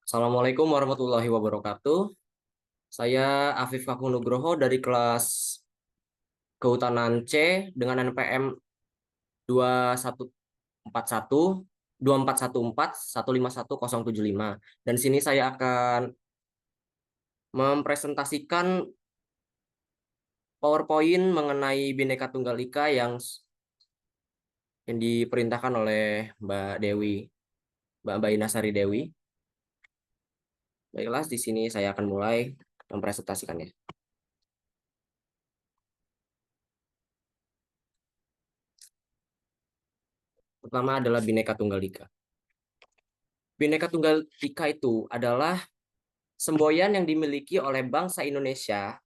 Assalamualaikum warahmatullahi wabarakatuh. Saya Afif Kakung Nugroho dari kelas Kehutanan C dengan NPM 2141 2414 151 075. Dan di sini saya akan mempresentasikan PowerPoint mengenai Bhinneka Tunggal Ika yang diperintahkan oleh Mbak Dewi, Mbak Bainasari Dewi. Baiklah, di sini saya akan mulai mempresentasikannya. Pertama adalah Bhinneka Tunggal Ika. Bhinneka Tunggal Ika itu adalah semboyan yang dimiliki oleh bangsa Indonesia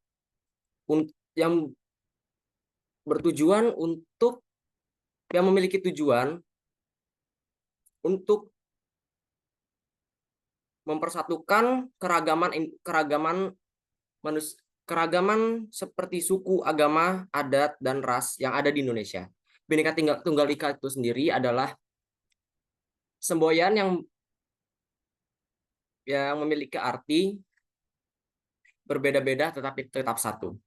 yang bertujuan untuk yang memiliki tujuan untuk mempersatukan keragaman seperti suku, agama, adat, dan ras yang ada di Indonesia. Bhinneka Tunggal Ika itu sendiri adalah semboyan yang memiliki arti berbeda-beda tetapi tetap satu.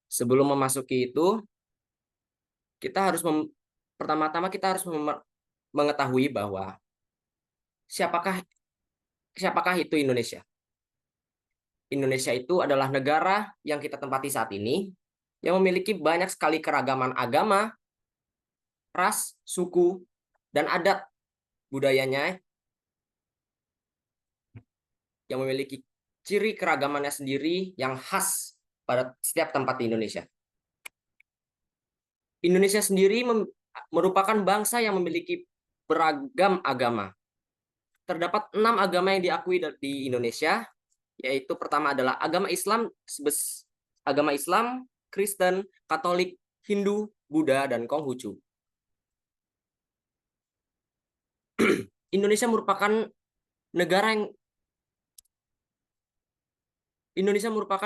Sebelum memasuki itu, pertama-tama kita harus mengetahui bahwa siapakah siapakah itu Indonesia. Indonesia itu adalah negara yang kita tempati saat ini yang memiliki banyak sekali keragaman agama, ras, suku, dan adat budayanya yang memiliki ciri keragamannya sendiri yang khas pada setiap tempat di Indonesia. Indonesia sendiri merupakan bangsa yang memiliki beragam agama. Terdapat 6 agama yang diakui di Indonesia, yaitu pertama adalah agama Islam, Kristen, Katolik, Hindu, Buddha, dan Konghucu. Indonesia merupakan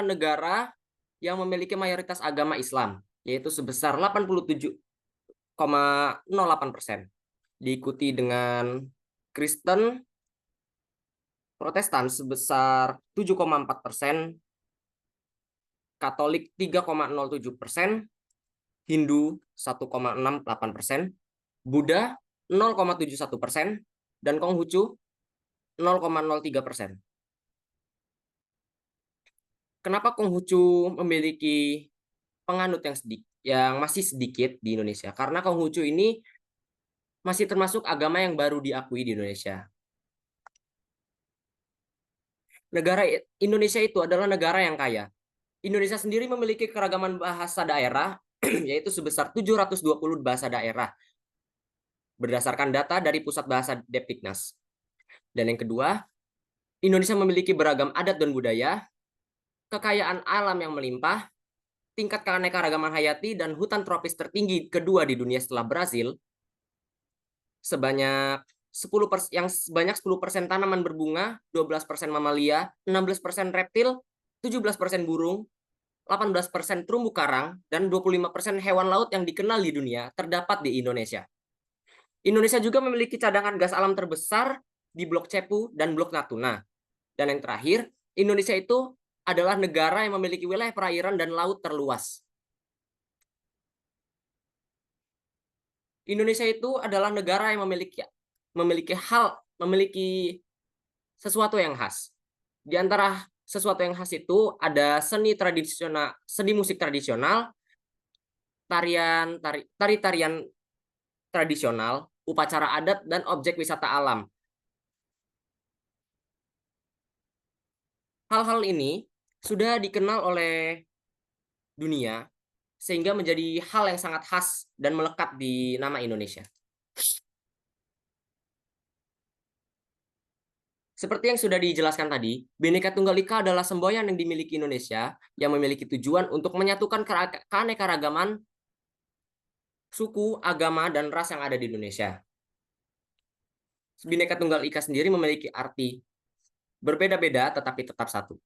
negara yang memiliki mayoritas agama Islam, yaitu sebesar 87,08%. Diikuti dengan Kristen, Protestan sebesar 7,4%, Katolik 3,07%, Hindu 1,68%, Buddha 0,71%, dan Konghucu 0,03%. Kenapa Konghucu memiliki penganut yang masih sedikit di Indonesia? Karena Konghucu ini masih termasuk agama yang baru diakui di Indonesia. Negara Indonesia itu adalah negara yang kaya. Indonesia sendiri memiliki keragaman bahasa daerah, yaitu sebesar 720 bahasa daerah, berdasarkan data dari Pusat Bahasa Depdiknas. Dan yang kedua, Indonesia memiliki beragam adat dan budaya, kekayaan alam yang melimpah, tingkat keanekaragaman hayati, dan hutan tropis tertinggi kedua di dunia setelah Brazil, sebanyak 10% tanaman berbunga, 12% mamalia, 16% reptil, 17% burung, 18% terumbu karang, dan 25% hewan laut yang dikenal di dunia terdapat di Indonesia. Indonesia juga memiliki cadangan gas alam terbesar di Blok Cepu dan Blok Natuna. Dan yang terakhir, Indonesia itu adalah negara yang memiliki wilayah perairan dan laut terluas. Indonesia itu adalah negara yang memiliki sesuatu yang khas. Di antara sesuatu yang khas itu ada seni musik tradisional, tarian tradisional, upacara adat, dan objek wisata alam. Hal-hal ini sudah dikenal oleh dunia sehingga menjadi hal yang sangat khas dan melekat di nama Indonesia. Seperti yang sudah dijelaskan tadi, Bhinneka Tunggal Ika adalah semboyan yang dimiliki Indonesia yang memiliki tujuan untuk menyatukan keanekaragaman suku, agama, dan ras yang ada di Indonesia. Bhinneka Tunggal Ika sendiri memiliki arti berbeda-beda tetapi tetap satu.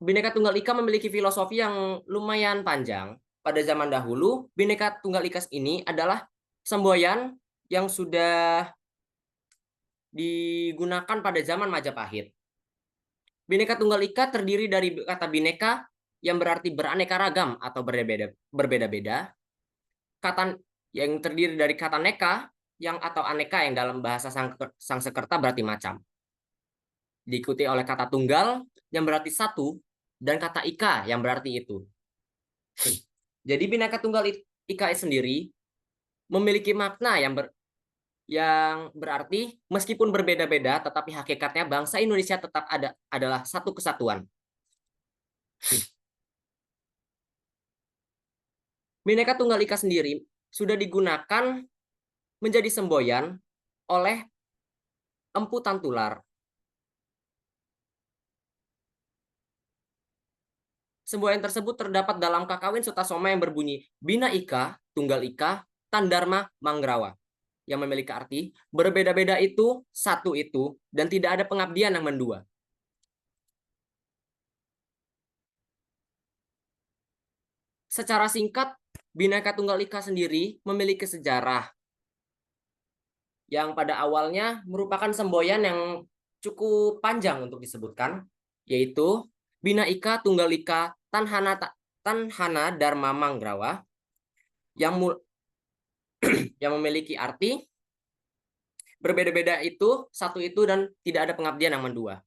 Bhinneka Tunggal Ika memiliki filosofi yang lumayan panjang. Pada zaman dahulu, Bhinneka Tunggal Ika ini adalah semboyan yang sudah digunakan pada zaman Majapahit. Bhinneka Tunggal Ika terdiri dari kata bineka yang berarti beraneka ragam atau berbeda-beda. Kata yang terdiri dari kata neka yang atau aneka yang dalam bahasa Sangsekerta berarti macam. Diikuti oleh kata tunggal yang berarti satu dan kata ika yang berarti itu. Jadi Bhinneka Tunggal Ika sendiri memiliki makna yang berarti meskipun berbeda-beda tetapi hakikatnya bangsa Indonesia tetap adalah satu kesatuan. Bhinneka Tunggal Ika sendiri sudah digunakan menjadi semboyan oleh Empu Tantular. Semboyan tersebut terdapat dalam Kakawin Sutasoma yang berbunyi Bina Ika, Tunggal Ika, Tandharma Manggrawa, yang memiliki arti berbeda-beda itu, satu itu, dan tidak ada pengabdian yang mendua. Secara singkat, Bhinneka Tunggal Ika sendiri memiliki sejarah yang pada awalnya merupakan semboyan yang cukup panjang untuk disebutkan, yaitu Bina Ika Tunggal Ika Tanhana Dharma Manggrawa, yang memiliki arti berbeda-beda itu, satu itu, dan tidak ada pengabdian yang mendua.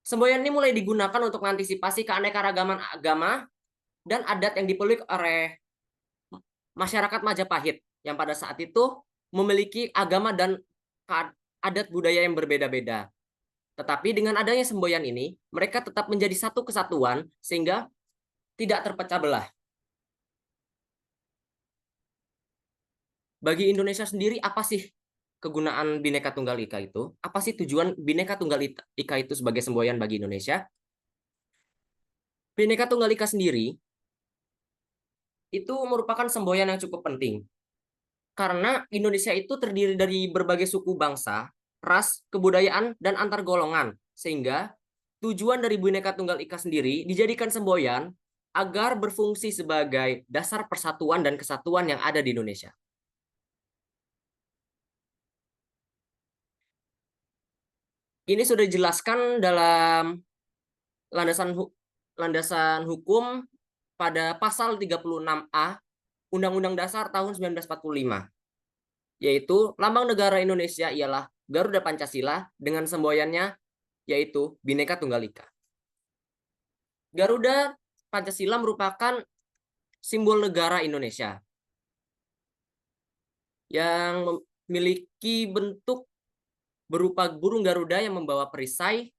Semboyan ini mulai digunakan untuk mengantisipasi keanekaragaman agama dan adat yang dipeluk oleh masyarakat Majapahit yang pada saat itu memiliki agama dan adat budaya yang berbeda-beda. Tetapi dengan adanya semboyan ini, mereka tetap menjadi satu kesatuan sehingga tidak terpecah belah. Bagi Indonesia sendiri, apa sih kegunaan Bhinneka Tunggal Ika itu? Apa sih tujuan Bhinneka Tunggal Ika itu sebagai semboyan bagi Indonesia? Bhinneka Tunggal Ika sendiri itu merupakan semboyan yang cukup penting. Karena Indonesia itu terdiri dari berbagai suku bangsa, ras, kebudayaan, dan antar golongan. Sehingga tujuan dari Bhinneka Tunggal Ika sendiri dijadikan semboyan agar berfungsi sebagai dasar persatuan dan kesatuan yang ada di Indonesia. Ini sudah dijelaskan dalam landasan hukum pada pasal 36A Undang-Undang Dasar tahun 1945, yaitu lambang negara Indonesia ialah Garuda Pancasila dengan semboyannya yaitu Bhinneka Tunggal Ika. Garuda Pancasila merupakan simbol negara Indonesia yang memiliki bentuk berupa burung Garuda yang membawa perisai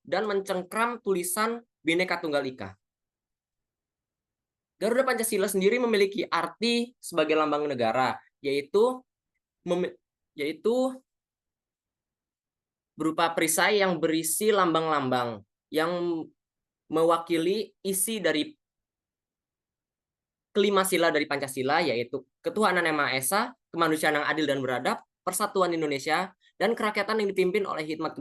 dan mencengkram tulisan Bhinneka Tunggal Ika. Garuda Pancasila sendiri memiliki arti sebagai lambang negara, yaitu berupa perisai yang berisi lambang-lambang yang mewakili isi dari kelima sila dari Pancasila, yaitu ketuhanan yang Maha Esa, kemanusiaan yang adil dan beradab, persatuan Indonesia, dan kerakyatan yang dipimpin oleh hikmat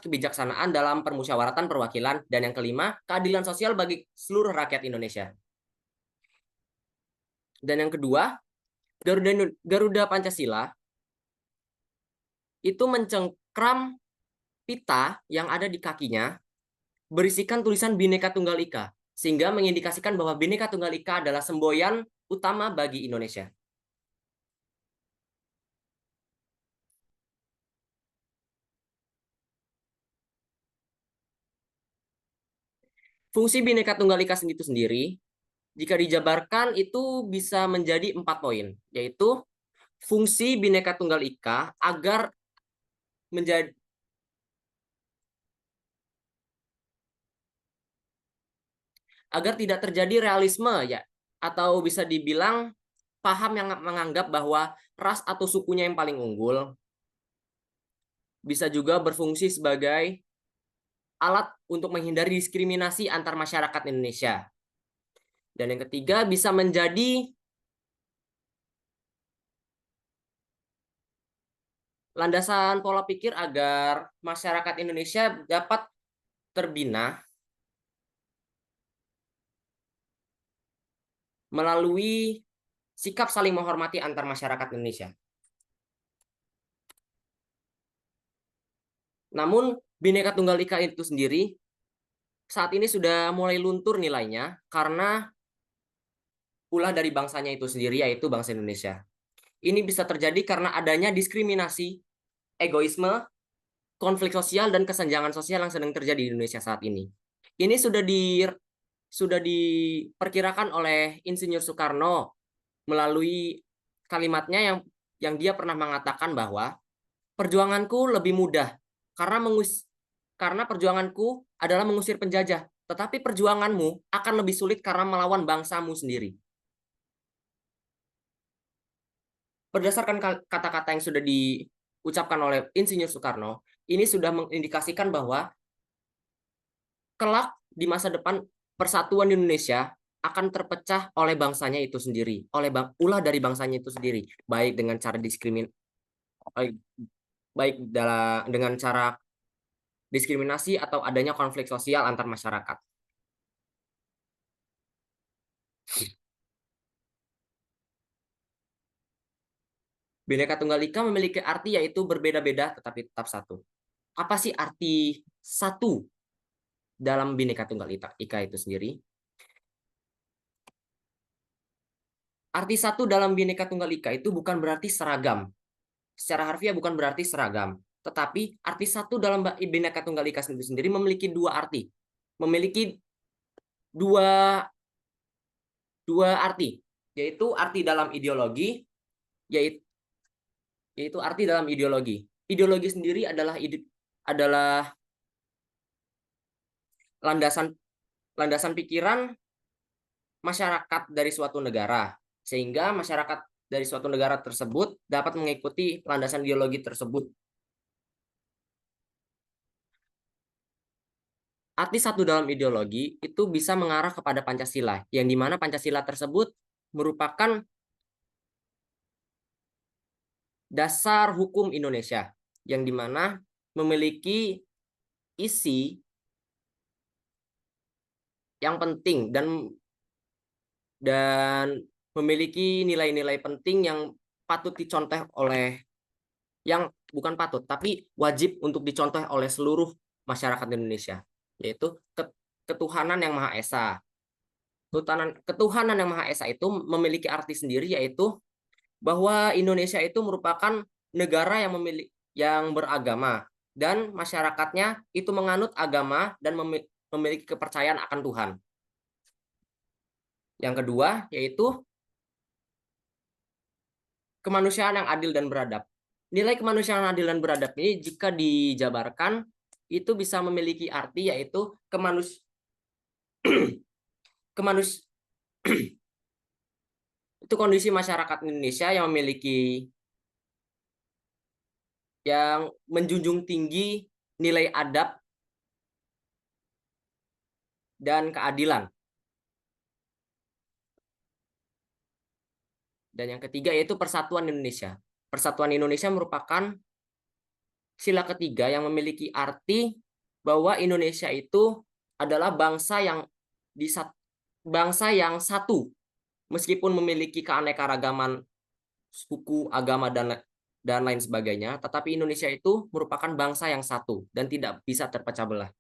kebijaksanaan dalam permusyawaratan perwakilan, dan yang kelima, keadilan sosial bagi seluruh rakyat Indonesia. Dan yang kedua, Garuda Pancasila itu mencengkram pita yang ada di kakinya berisikan tulisan Bhinneka Tunggal Ika, sehingga mengindikasikan bahwa Bhinneka Tunggal Ika adalah semboyan utama bagi Indonesia. Fungsi Bhinneka Tunggal Ika itu sendiri, jika dijabarkan itu bisa menjadi 4 poin, yaitu fungsi Bhinneka Tunggal Ika agar tidak terjadi realisme ya, atau bisa dibilang paham yang menganggap bahwa ras atau sukunya yang paling unggul. Bisa juga berfungsi sebagai alat untuk menghindari diskriminasi antar masyarakat Indonesia. Dan yang ketiga, bisa menjadi landasan pola pikir agar masyarakat Indonesia dapat terbina melalui sikap saling menghormati antar masyarakat Indonesia. Namun Bhinneka Tunggal Ika itu sendiri saat ini sudah mulai luntur nilainya karena ulah dari bangsanya itu sendiri, yaitu bangsa Indonesia. Ini bisa terjadi karena adanya diskriminasi, egoisme, konflik sosial, dan kesenjangan sosial yang sedang terjadi di Indonesia saat ini. Ini sudah diperkirakan oleh Insinyur Soekarno melalui kalimatnya yang dia pernah mengatakan bahwa perjuanganku lebih mudah karena perjuanganku adalah mengusir penjajah, tetapi perjuanganmu akan lebih sulit karena melawan bangsamu sendiri. Berdasarkan kata-kata yang sudah diucapkan oleh Insinyur Soekarno, ini sudah mengindikasikan bahwa kelak di masa depan persatuan Indonesia akan terpecah oleh bangsanya itu sendiri, oleh ulah dari bangsanya itu sendiri, baik dengan cara dengan cara diskriminasi atau adanya konflik sosial antar masyarakat. Bhinneka Tunggal Ika memiliki arti yaitu berbeda-beda tetapi tetap satu. Apa sih arti satu dalam Bhinneka Tunggal Ika itu sendiri? Arti satu dalam Bhinneka Tunggal Ika itu bukan berarti seragam. Secara harfiah bukan berarti seragam. Tetapi arti satu dalam Bhinneka Tunggal Ika sendiri memiliki dua arti. Memiliki dua arti, yaitu arti dalam ideologi, yaitu arti dalam ideologi. Ideologi sendiri adalah landasan pikiran masyarakat dari suatu negara, sehingga masyarakat dari suatu negara tersebut dapat mengikuti landasan ideologi tersebut. Arti satu dalam ideologi itu bisa mengarah kepada Pancasila, yang dimana Pancasila tersebut merupakan dasar hukum Indonesia, yang dimana memiliki isi yang penting dan memiliki nilai-nilai penting yang patut dicontoh yang bukan patut tapi wajib untuk dicontoh oleh seluruh masyarakat Indonesia, yaitu ketuhanan yang Maha Esa. Ketuhanan yang Maha Esa itu memiliki arti sendiri, yaitu bahwa Indonesia itu merupakan negara yang beragama dan masyarakatnya itu menganut agama dan memiliki kepercayaan akan Tuhan. Yang kedua yaitu kemanusiaan yang adil dan beradab. Nilai kemanusiaan yang adil dan beradab ini jika dijabarkan itu bisa memiliki arti yaitu itu kondisi masyarakat Indonesia yang menjunjung tinggi nilai adab dan keadilan. Dan yang ketiga yaitu persatuan Indonesia. Persatuan Indonesia merupakan sila ketiga yang memiliki arti bahwa Indonesia itu adalah bangsa yang satu, meskipun memiliki keanekaragaman suku, agama, dan lain sebagainya, tetapi Indonesia itu merupakan bangsa yang satu dan tidak bisa terpecah belah.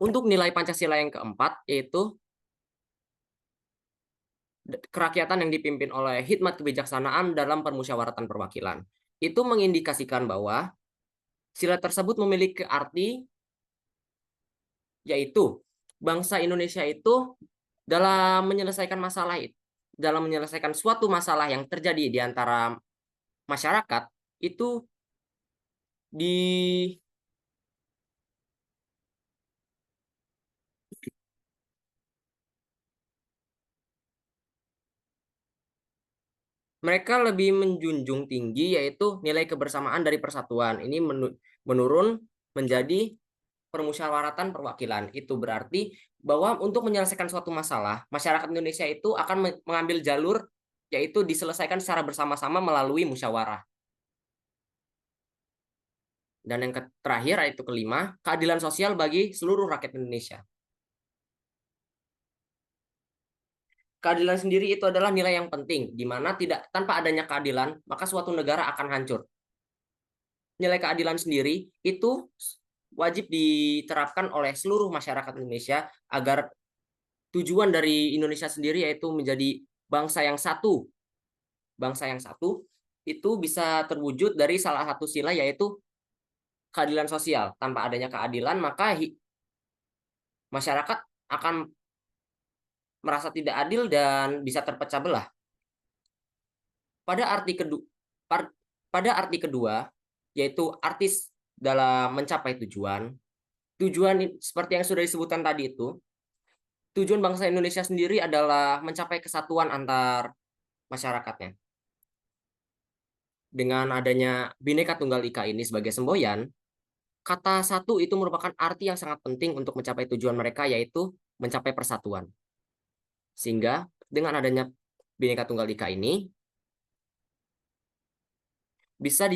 Untuk nilai Pancasila yang keempat, yaitu kerakyatan yang dipimpin oleh hikmat kebijaksanaan dalam permusyawaratan perwakilan. Itu mengindikasikan bahwa sila tersebut memiliki arti, yaitu bangsa Indonesia itu dalam menyelesaikan suatu masalah yang terjadi di antara masyarakat, itu di mereka lebih menjunjung tinggi yaitu nilai kebersamaan dari persatuan. Ini menurun menjadi permusyawaratan perwakilan. Itu berarti bahwa untuk menyelesaikan suatu masalah, masyarakat Indonesia itu akan mengambil jalur yaitu diselesaikan secara bersama-sama melalui musyawarah. Dan yang terakhir yaitu kelima, keadilan sosial bagi seluruh rakyat Indonesia. Keadilan sendiri itu adalah nilai yang penting, di mana tidak tanpa adanya keadilan, maka suatu negara akan hancur. Nilai keadilan sendiri itu wajib diterapkan oleh seluruh masyarakat Indonesia agar tujuan dari Indonesia sendiri yaitu menjadi bangsa yang satu. Bangsa yang satu itu bisa terwujud dari salah satu sila yaitu keadilan sosial. Tanpa adanya keadilan, maka masyarakat akan merasa tidak adil dan bisa terpecah belah. Pada arti kedua, pada arti kedua, yaitu artis dalam mencapai tujuan. Tujuan seperti yang sudah disebutkan tadi itu, tujuan bangsa Indonesia sendiri adalah mencapai kesatuan antar masyarakatnya. Dengan adanya Bhinneka Tunggal Ika ini sebagai semboyan, kata satu itu merupakan arti yang sangat penting untuk mencapai tujuan mereka, yaitu mencapai persatuan. Sehingga dengan adanya Bhinneka Tunggal Ika ini, bisa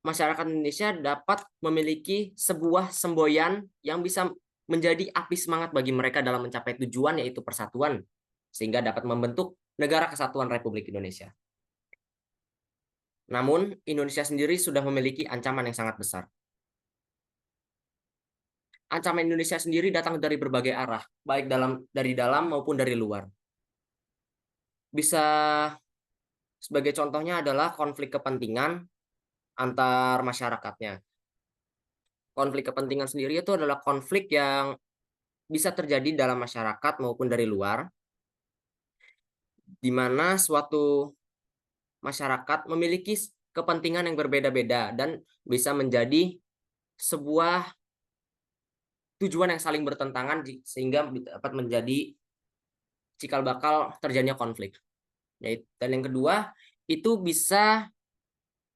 masyarakat Indonesia dapat memiliki sebuah semboyan yang bisa menjadi api semangat bagi mereka dalam mencapai tujuan, yaitu persatuan, sehingga dapat membentuk negara kesatuan Republik Indonesia. Namun, Indonesia sendiri sudah memiliki ancaman yang sangat besar. Ancaman Indonesia sendiri datang dari berbagai arah, baik dari dalam maupun dari luar. Bisa sebagai contohnya adalah konflik kepentingan antar masyarakatnya. Konflik kepentingan sendiri itu adalah konflik yang bisa terjadi dalam masyarakat maupun dari luar, di mana suatu masyarakat memiliki kepentingan yang berbeda-beda dan bisa menjadi sebuah tujuan yang saling bertentangan sehingga dapat menjadi cikal bakal terjadinya konflik. Dan yang kedua, itu bisa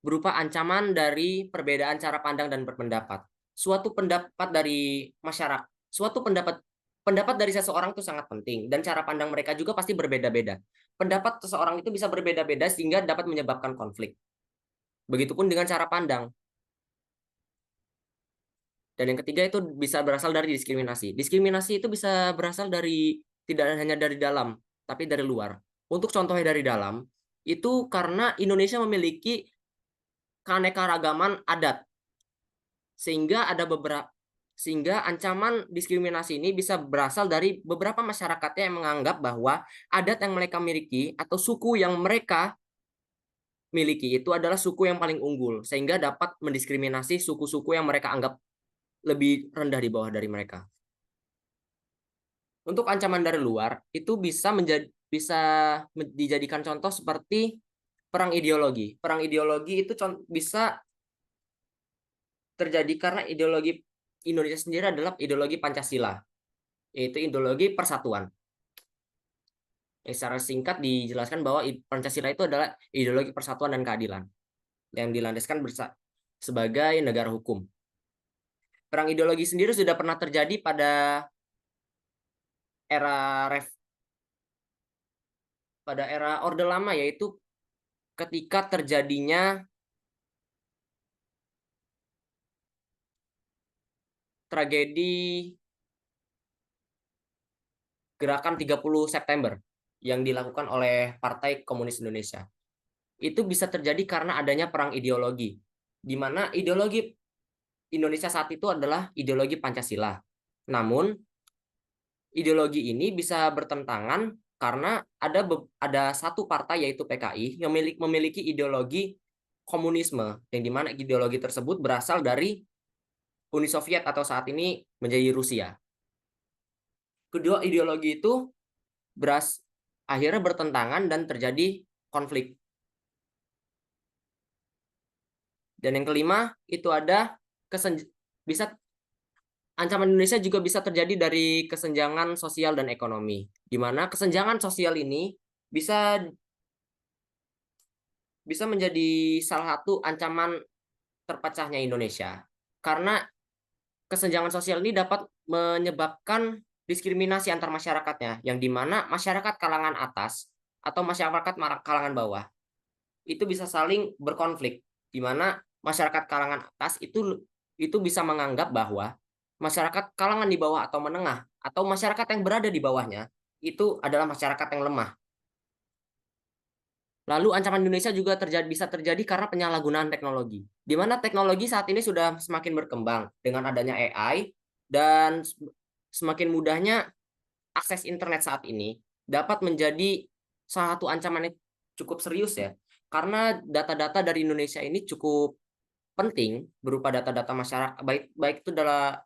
berupa ancaman dari perbedaan cara pandang dan berpendapat. Suatu pendapat dari masyarakat, suatu pendapat dari seseorang itu sangat penting dan cara pandang mereka juga pasti berbeda-beda. Pendapat seseorang itu bisa berbeda-beda sehingga dapat menyebabkan konflik. Begitupun dengan cara pandang. Dan yang ketiga itu bisa berasal dari diskriminasi. Diskriminasi itu bisa berasal dari tidak hanya dari dalam, tapi dari luar. Untuk contohnya dari dalam, itu karena Indonesia memiliki keanekaragaman adat. Sehingga ancaman diskriminasi ini bisa berasal dari beberapa masyarakatnya yang menganggap bahwa adat yang mereka miliki atau suku yang mereka miliki itu adalah suku yang paling unggul, sehingga dapat mendiskriminasi suku-suku yang mereka anggap lebih rendah di bawah dari mereka. Untuk ancaman dari luar itu bisa dijadikan contoh seperti perang ideologi. Perang ideologi itu bisa terjadi karena ideologi Indonesia sendiri adalah ideologi Pancasila, yaitu ideologi persatuan. Secara singkat dijelaskan bahwa Pancasila itu adalah ideologi persatuan dan keadilan yang dilandaskan sebagai negara hukum. Perang ideologi sendiri sudah pernah terjadi pada era Orde Lama, yaitu ketika terjadinya tragedi gerakan 30 September yang dilakukan oleh Partai Komunis Indonesia. Itu bisa terjadi karena adanya perang ideologi, di mana ideologi Indonesia saat itu adalah ideologi Pancasila. Namun, ideologi ini bisa bertentangan karena ada satu partai yaitu PKI yang memiliki ideologi komunisme, yang dimana ideologi tersebut berasal dari Uni Soviet atau saat ini menjadi Rusia. Kedua ideologi itu akhirnya bertentangan dan terjadi konflik. Dan yang kelima itu ada ancaman Indonesia juga bisa terjadi dari kesenjangan sosial dan ekonomi, di mana kesenjangan sosial ini bisa menjadi salah satu ancaman terpecahnya Indonesia, karena kesenjangan sosial ini dapat menyebabkan diskriminasi antar masyarakatnya, yang dimana masyarakat kalangan atas atau masyarakat kalangan bawah itu bisa saling berkonflik, di mana masyarakat kalangan atas itu bisa menganggap bahwa masyarakat kalangan di bawah atau menengah atau masyarakat yang berada di bawahnya itu adalah masyarakat yang lemah. Lalu ancaman Indonesia juga bisa terjadi karena penyalahgunaan teknologi, di mana teknologi saat ini sudah semakin berkembang dengan adanya AI dan semakin mudahnya akses internet saat ini dapat menjadi salah satu ancaman yang cukup serius ya, karena data-data dari Indonesia ini cukup penting berupa data-data masyarakat, baik baik itu adalah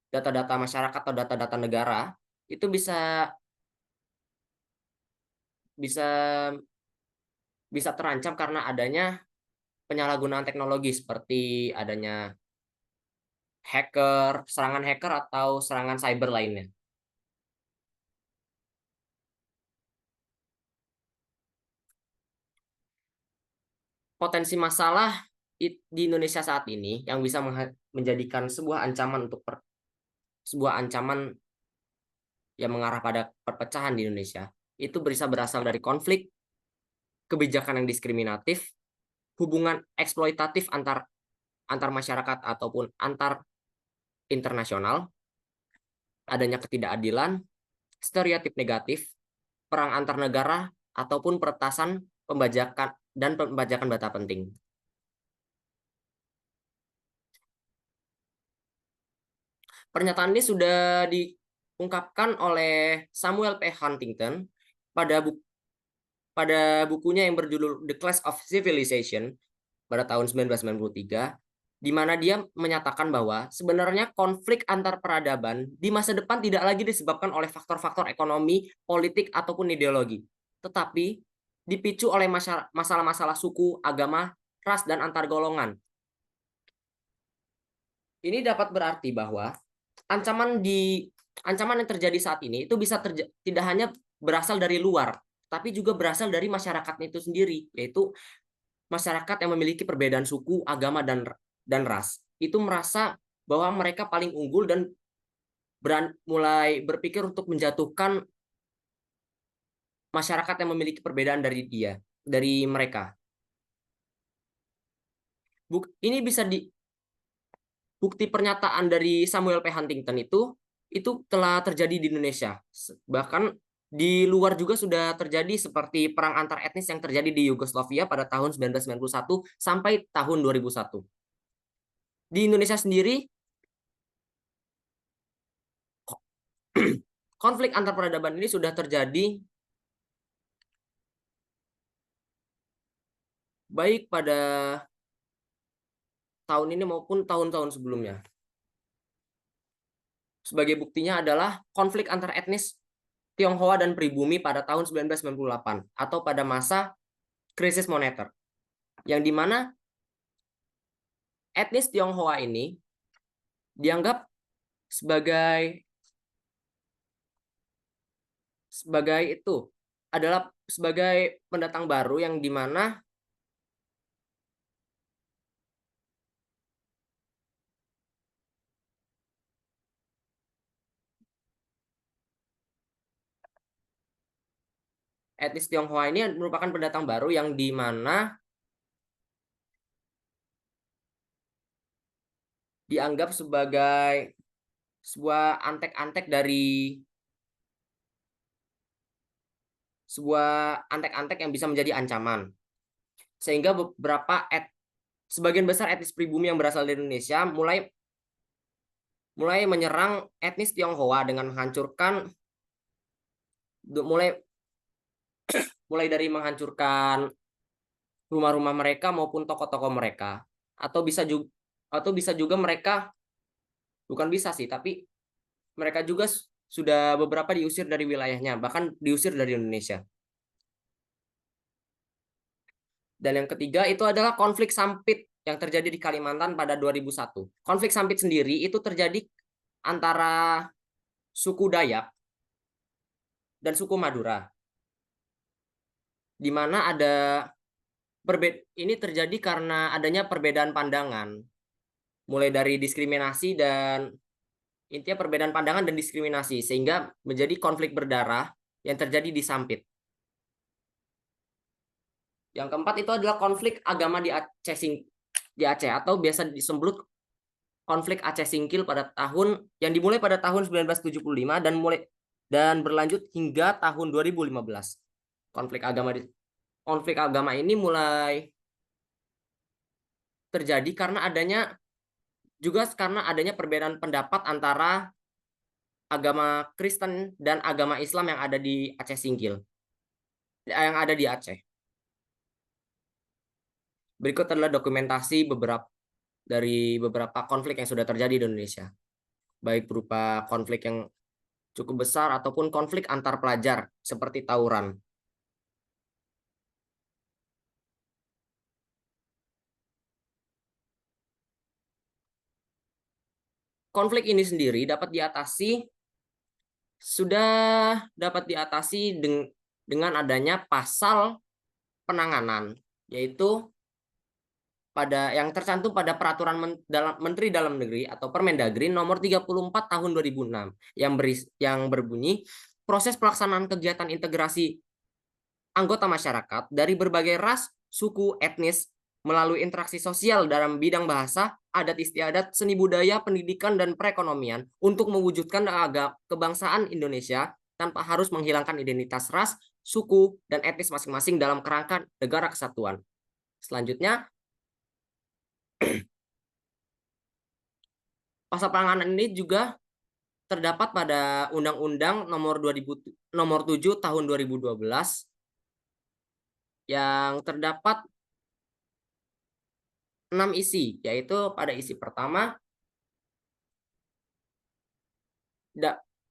data-data masyarakat atau data-data negara, itu bisa bisa bisa terancam karena adanya penyalahgunaan teknologi seperti adanya serangan hacker atau serangan cyber lainnya. Potensi masalah di Indonesia saat ini yang bisa menjadikan sebuah ancaman yang mengarah pada perpecahan di Indonesia itu bisa berasal dari konflik, kebijakan yang diskriminatif, hubungan eksploitatif antar masyarakat ataupun antar internasional, adanya ketidakadilan, stereotip negatif, perang antar negara, ataupun peretasan pembajakan data penting. Pernyataan ini sudah diungkapkan oleh Samuel P. Huntington pada bukunya yang berjudul The Clash of Civilization pada tahun 1993, di mana dia menyatakan bahwa sebenarnya konflik antar peradaban di masa depan tidak lagi disebabkan oleh faktor-faktor ekonomi, politik, ataupun ideologi, tetapi dipicu oleh masalah-masalah suku, agama, ras, dan antar golongan. Ini dapat berarti bahwa ancaman yang terjadi saat ini itu bisa tidak hanya berasal dari luar, tapi juga berasal dari masyarakatnya itu sendiri, yaitu masyarakat yang memiliki perbedaan suku, agama, dan ras. Itu merasa bahwa mereka paling unggul dan mulai berpikir untuk menjatuhkan masyarakat yang memiliki perbedaan dari mereka. Ini bisa bukti pernyataan dari Samuel P. Huntington itu telah terjadi di Indonesia. Bahkan di luar juga sudah terjadi seperti perang antar etnis yang terjadi di Yugoslavia pada tahun 1991 sampai tahun 2001. Di Indonesia sendiri, konflik antar peradaban ini sudah terjadi baik pada tahun ini maupun tahun-tahun sebelumnya. Sebagai buktinya adalah konflik antar etnis Tionghoa dan pribumi pada tahun 1998 atau pada masa krisis moneter, yang dimana etnis Tionghoa ini dianggap sebagai pendatang baru, yang dimana etnis Tionghoa ini merupakan pendatang baru yang dimana dianggap sebagai sebuah antek-antek yang bisa menjadi ancaman, sehingga sebagian besar etnis pribumi yang berasal dari Indonesia mulai menyerang etnis Tionghoa dengan mulai dari menghancurkan rumah-rumah mereka maupun toko-toko mereka, atau bisa juga mereka, bukan bisa sih, tapi mereka juga sudah beberapa diusir dari wilayahnya, bahkan diusir dari Indonesia. Dan yang ketiga itu adalah konflik Sampit yang terjadi di Kalimantan pada 2001. Konflik Sampit sendiri itu terjadi antara suku Dayak dan suku Madura, di mana ini terjadi karena adanya perbedaan pandangan, mulai dari diskriminasi dan intinya perbedaan pandangan dan diskriminasi, sehingga menjadi konflik berdarah yang terjadi di Sampit. Yang keempat itu adalah konflik agama di Aceh atau biasa disebut konflik Aceh Singkil yang dimulai pada tahun 1975 dan dan berlanjut hingga tahun 2015. Konflik agama ini mulai terjadi karena adanya perbedaan pendapat antara agama Kristen dan agama Islam yang ada di Aceh Singkil, yang ada di Aceh. Berikut adalah dokumentasi beberapa konflik yang sudah terjadi di Indonesia, baik berupa konflik yang cukup besar ataupun konflik antar pelajar seperti tawuran. Konflik ini sendiri dapat diatasi dengan adanya pasal penanganan, yaitu yang tercantum pada peraturan Menteri Dalam Negeri atau Permendagri nomor 34 tahun 2006 yang berbunyi proses pelaksanaan kegiatan integrasi anggota masyarakat dari berbagai ras, suku, etnis melalui interaksi sosial dalam bidang bahasa, adat istiadat, seni budaya, pendidikan, dan perekonomian untuk mewujudkan kebangsaan Indonesia tanpa harus menghilangkan identitas ras, suku, dan etnis masing-masing dalam kerangka negara kesatuan. Selanjutnya, pasal penanganan ini juga terdapat pada Undang-Undang nomor 7 tahun 2012 yang terdapat 6 isi, yaitu pada isi pertama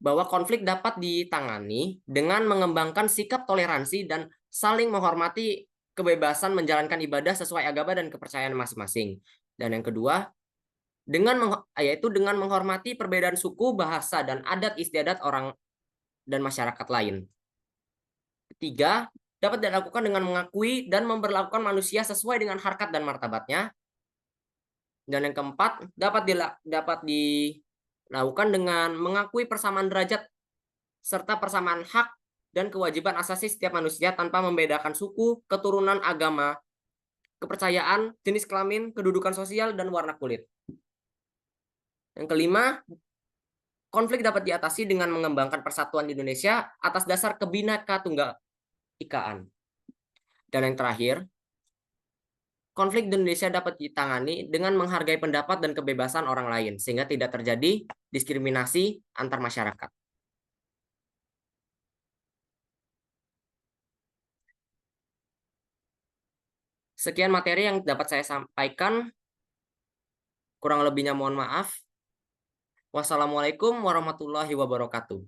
bahwa konflik dapat ditangani dengan mengembangkan sikap toleransi dan saling menghormati kebebasan menjalankan ibadah sesuai agama dan kepercayaan masing-masing. Dan yang kedua, yaitu dengan menghormati perbedaan suku, bahasa, dan adat istiadat orang dan masyarakat lain. Ketiga, dapat dilakukan dengan mengakui dan memperlakukan manusia sesuai dengan harkat dan martabatnya. Dan yang keempat, dapat dilakukan dengan mengakui persamaan derajat serta persamaan hak dan kewajiban asasi setiap manusia tanpa membedakan suku, keturunan, agama, kepercayaan, jenis kelamin, kedudukan sosial, dan warna kulit. Yang kelima, konflik dapat diatasi dengan mengembangkan persatuan Indonesia atas dasar Kebhinneka Tunggal Ikaan. Dan yang terakhir, konflik di Indonesia dapat ditangani dengan menghargai pendapat dan kebebasan orang lain, sehingga tidak terjadi diskriminasi antar masyarakat. Sekian materi yang dapat saya sampaikan. Kurang lebihnya mohon maaf. Wassalamualaikum warahmatullahi wabarakatuh.